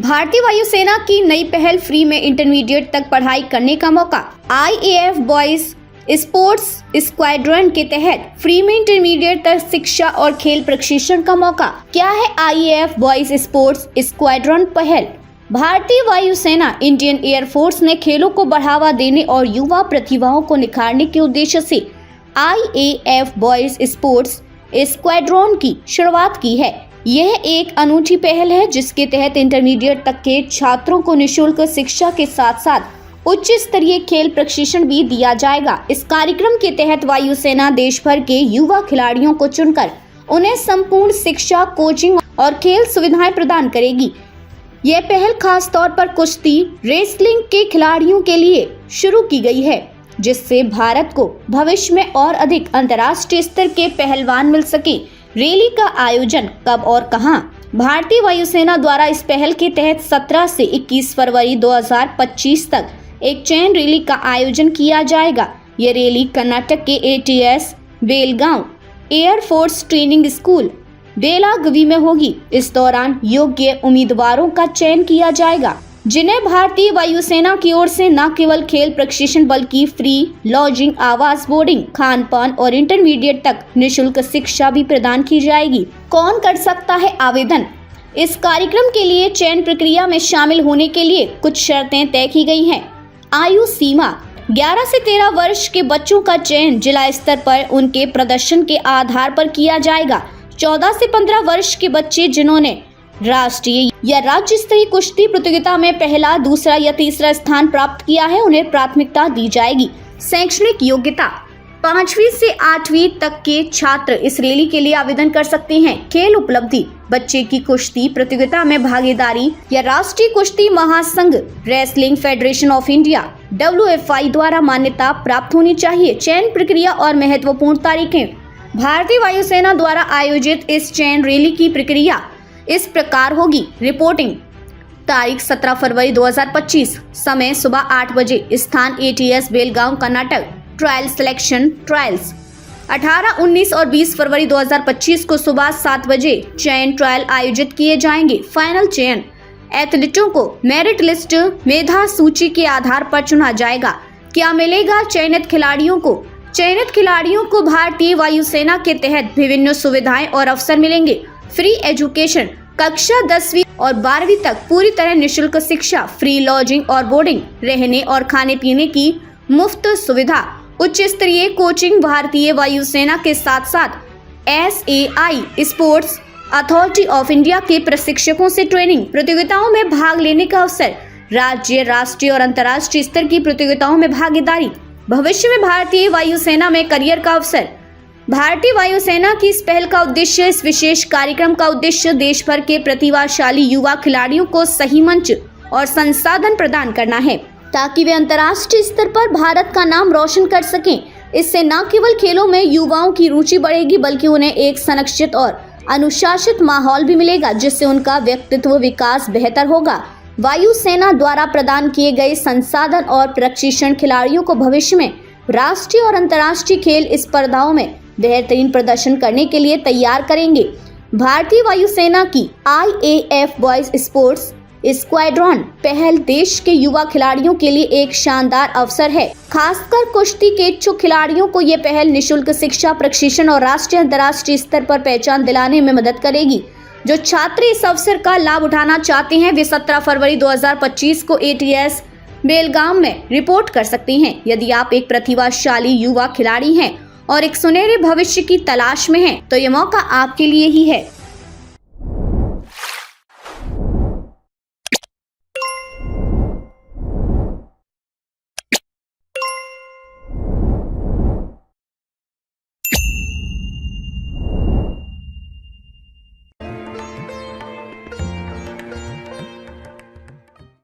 भारतीय वायुसेना की नई पहल, फ्री में इंटरमीडिएट तक पढ़ाई करने का मौका। IAF बॉयज स्पोर्ट्स स्क्वाड्रन के तहत फ्री में इंटरमीडिएट तक शिक्षा और खेल प्रशिक्षण का मौका। क्या है IAF बॉयज स्पोर्ट्स स्क्वाड्रन पहल? भारतीय वायुसेना इंडियन एयरफोर्स ने खेलों को बढ़ावा देने और युवा प्रतिभाओं को निखारने के उद्देश्य से IAF बॉयज स्पोर्ट्स स्क्वाड्रन की शुरुआत की है। यह एक अनूठी पहल है जिसके तहत इंटरमीडिएट तक के छात्रों को निःशुल्क शिक्षा के साथ साथ उच्च स्तरीय खेल प्रशिक्षण भी दिया जाएगा। इस कार्यक्रम के तहत वायुसेना देश भर के युवा खिलाड़ियों को चुनकर उन्हें संपूर्ण शिक्षा, कोचिंग और खेल सुविधाएं प्रदान करेगी। यह पहल खास तौर पर कुश्ती, रेसलिंग के खिलाड़ियों के लिए शुरू की गई है, जिससे भारत को भविष्य में और अधिक अंतर्राष्ट्रीय स्तर के पहलवान मिल सके। रैली का आयोजन कब और कहां? भारतीय वायुसेना द्वारा इस पहल के तहत 17 से 21 फरवरी 2025 तक एक चयन रैली का आयोजन किया जाएगा। यह रैली कर्नाटक के ATS Belgaum air force training school Belagavi में होगी। इस दौरान योग्य उम्मीदवारों का चयन किया जाएगा, जिन्हें भारतीय वायुसेना की ओर से न केवल खेल प्रशिक्षण बल्कि फ्री लॉजिंग, आवास, बोर्डिंग, खान पान और इंटरमीडिएट तक निःशुल्क शिक्षा भी प्रदान की जाएगी। कौन कर सकता है आवेदन? इस कार्यक्रम के लिए चयन प्रक्रिया में शामिल होने के लिए कुछ शर्तें तय की गई हैं। आयु सीमा 11 से 13 वर्ष के बच्चों का चयन जिला स्तर पर उनके प्रदर्शन के आधार पर किया जाएगा। 14 से 15 वर्ष के बच्चे जिन्होंने राष्ट्रीय या राज्य स्तरीय कुश्ती प्रतियोगिता में पहला, दूसरा या तीसरा स्थान प्राप्त किया है, उन्हें प्राथमिकता दी जाएगी। शैक्षणिक योग्यता 5वीं से 8वीं तक के छात्र इस रैली के लिए आवेदन कर सकते हैं। खेल उपलब्धि: बच्चे की कुश्ती प्रतियोगिता में भागीदारी या राष्ट्रीय कुश्ती महासंघ, wrestling federation of India WFI द्वारा मान्यता प्राप्त होनी चाहिए। चयन प्रक्रिया और महत्वपूर्ण तारीखें: भारतीय वायुसेना द्वारा आयोजित इस चयन रैली की प्रक्रिया इस प्रकार होगी। रिपोर्टिंग तारीख 17 फरवरी 2025, समय सुबह 8 बजे, स्थान ATS Belgaum Karnataka. Trial selection trials 18, 19 और 20 फरवरी 2025 को सुबह 7 बजे चयन ट्रायल आयोजित किए जाएंगे। फाइनल चयन: एथलीटों को मेरिट लिस्ट मेधा सूची के आधार पर चुना जाएगा। क्या मिलेगा चयनित खिलाड़ियों को? चयनित खिलाड़ियों को भारतीय वायुसेना के तहत विभिन्न सुविधाएं और अवसर मिलेंगे। फ्री एजुकेशन: कक्षा 10वीं और 12वीं तक पूरी तरह निःशुल्क शिक्षा, फ्री लॉजिंग और बोर्डिंग, रहने और खाने पीने की मुफ्त सुविधा, उच्च स्तरीय कोचिंग। भारतीय वायुसेना के साथ साथ SAI sports authority of India के प्रशिक्षकों से ट्रेनिंग, प्रतियोगिताओं में भाग लेने का अवसर, राज्य, राष्ट्रीय और अंतर्राष्ट्रीय स्तर की प्रतियोगिताओं में भागीदारी, भविष्य में भारतीय वायुसेना में करियर का अवसर। भारतीय वायुसेना की इस पहल का उद्देश्य, इस विशेष कार्यक्रम का उद्देश्य देश भर के प्रतिभाशाली युवा खिलाड़ियों को सही मंच और संसाधन प्रदान करना है ताकि वे अंतर्राष्ट्रीय स्तर पर भारत का नाम रोशन कर सकें। इससे न केवल खेलों में युवाओं की रुचि बढ़ेगी बल्कि उन्हें एक संरक्षित और अनुशासित माहौल भी मिलेगा, जिससे उनका व्यक्तित्व विकास बेहतर होगा। वायुसेना द्वारा प्रदान किए गए संसाधन और प्रशिक्षण खिलाड़ियों को भविष्य में राष्ट्रीय और अंतर्राष्ट्रीय खेल स्पर्धाओं में बेहतरीन प्रदर्शन करने के लिए तैयार करेंगे। भारतीय वायुसेना की IAF बॉयज स्पोर्ट्स स्क्वाड्रन पहल देश के युवा खिलाड़ियों के लिए एक शानदार अवसर है। खासकर कुश्ती के इच्छुक खिलाड़ियों को ये पहल निःशुल्क शिक्षा, प्रशिक्षण और राष्ट्रीय अंतर्राष्ट्रीय स्तर पर पहचान दिलाने में मदद करेगी। जो छात्र इस अवसर का लाभ उठाना चाहते हैं वे 17 फरवरी 2025 को ATS बेलगाम में रिपोर्ट कर सकते हैं। यदि आप एक प्रतिभाशाली युवा खिलाड़ी हैं और एक सुनहरे भविष्य की तलाश में हैं, तो ये मौका आपके लिए ही है।